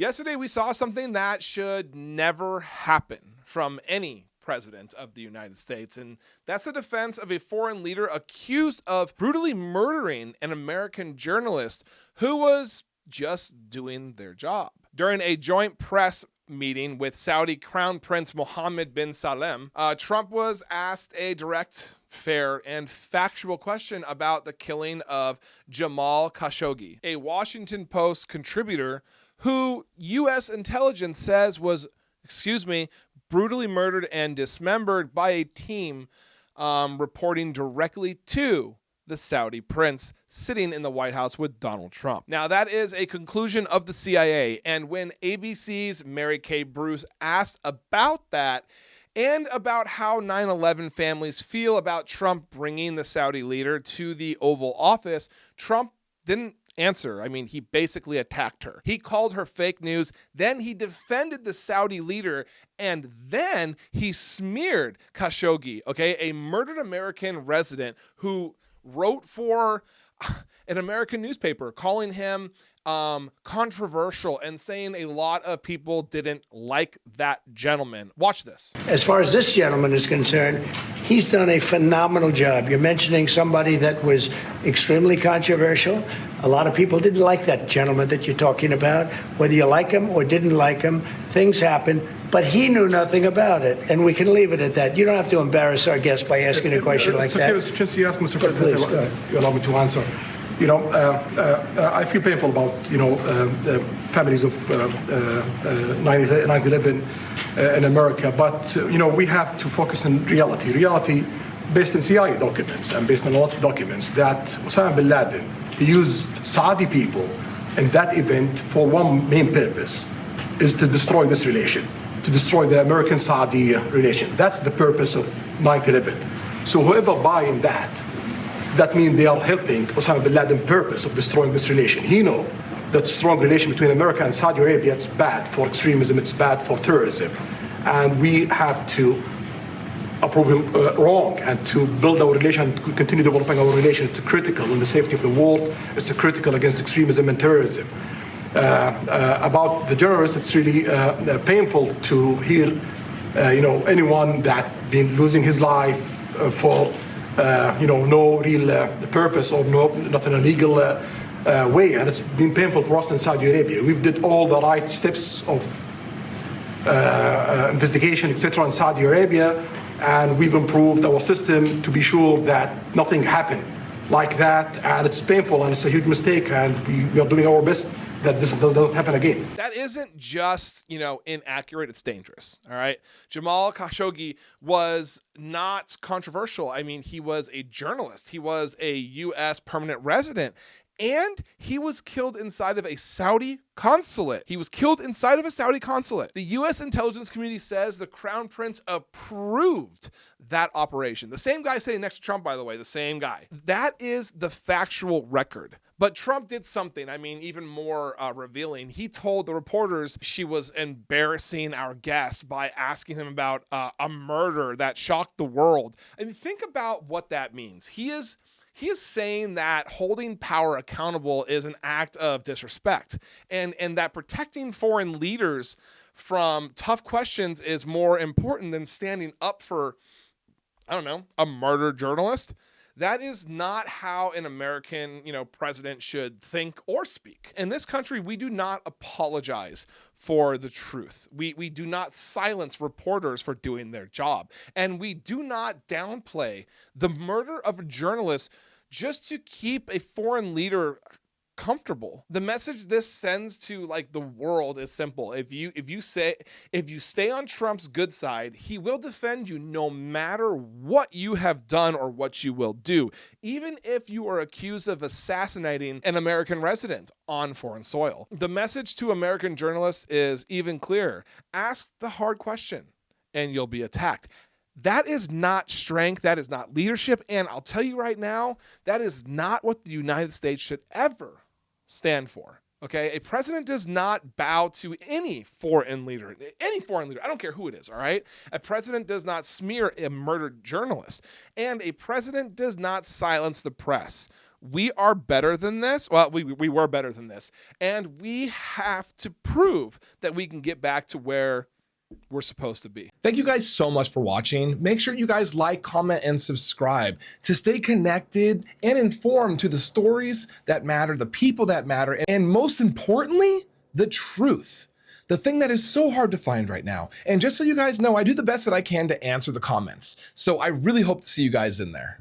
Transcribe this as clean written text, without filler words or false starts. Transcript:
Yesterday, we saw something that should never happen from any president of the United States, and that's the defense of a foreign leader accused of brutally murdering an American journalist who was just doing their job. During a joint press meeting with Saudi Crown Prince Mohammed bin Salem, Trump was asked a direct, fair, and factual question about the killing of Jamal Khashoggi, a Washington Post contributor who U.S. intelligence says was, brutally murdered and dismembered by a team reporting directly to the Saudi prince sitting in the White House with Donald Trump. Now, that is a conclusion of the CIA, and when ABC's Mary Kay Bruce asked about that and about how 9/11 families feel about Trump bringing the Saudi leader to the Oval Office, Trump didn't answer. I mean, he basically attacked her. He called her fake news, then he defended the Saudi leader, and then he smeared Khashoggi, a murdered American resident who wrote for an American newspaper, calling him controversial and saying a lot of people didn't like that gentleman. Watch this. As far as this gentleman is concerned, he's done a phenomenal job. You're mentioning somebody that was extremely controversial. A lot of people didn't like that gentleman that you're talking about. Whether you like him or didn't like him, things happen. But he knew nothing about it, and we can leave it at that. You don't have to embarrass our guest by asking a question like that. It's okay, just you ask, Mr. President, you allow me to answer. I feel painful about, the families of 9/11 in America, but, we have to focus on reality. Reality based on CIA documents and based on a lot of documents that Osama bin Laden used Saudi people in that event for one main purpose, is to destroy this relation, to destroy the American-Saudi relation. That's the purpose of 9/11. So whoever buying that means they are helping Osama bin Laden's purpose of destroying this relation. He knows that strong relation between America and Saudi Arabia, it's bad for extremism, it's bad for terrorism. And we have to approve him wrong and to build our relation, to continue developing our relation. It's critical in the safety of the world. It's critical against extremism and terrorism. About the journalists, it's really painful to hear, anyone that been losing his life for no real purpose or not in a legal way, and it's been painful for us in Saudi Arabia. We've did all the right steps of investigation, etc., in Saudi Arabia, and we've improved our system to be sure that nothing happened like that. And it's painful and it's a huge mistake, and we are doing our best that this doesn't happen again. That isn't just, inaccurate, it's dangerous, all right? Jamal Khashoggi was not controversial. I mean, he was a journalist. He was a U.S. permanent resident, and he was killed inside of a Saudi consulate. The U.S. intelligence community says the Crown Prince approved that operation. The same guy sitting next to Trump, by the way, the same guy. That is the factual record. But Trump did something, even more revealing. He told the reporters she was embarrassing our guest by asking him about a murder that shocked the world. I mean, think about what that means. He is saying that holding power accountable is an act of disrespect, and that protecting foreign leaders from tough questions is more important than standing up for, a murdered journalist. That is not how an American, president should think or speak. In this country, we do not apologize for the truth. We do not silence reporters for doing their job. And we do not downplay the murder of a journalist just to keep a foreign leader comfortable. The message this sends to the world is simple. If you stay on Trump's good side, he will defend you no matter what you have done or what you will do, even if you are accused of assassinating an American resident on foreign soil. The message to American journalists is even clearer. Ask the hard question and you'll be attacked. That is not strength. That is not leadership. And I'll tell you right now, that is not what the United States should ever stand for. Okay? A president does not bow to any foreign leader. I don't care who it is, all right? A president does not smear a murdered journalist. And a president does not silence the press. We are better than this. Well, we were better than this. And we have to prove that we can get back to where we're supposed to be. Thank you guys so much for watching. Make sure you guys like, comment, and subscribe to stay connected and informed to the stories that matter, the people that matter, and most importantly, the truth. The thing that is so hard to find right now. And just so you guys know, I do the best that I can to answer the comments. So I really hope to see you guys in there.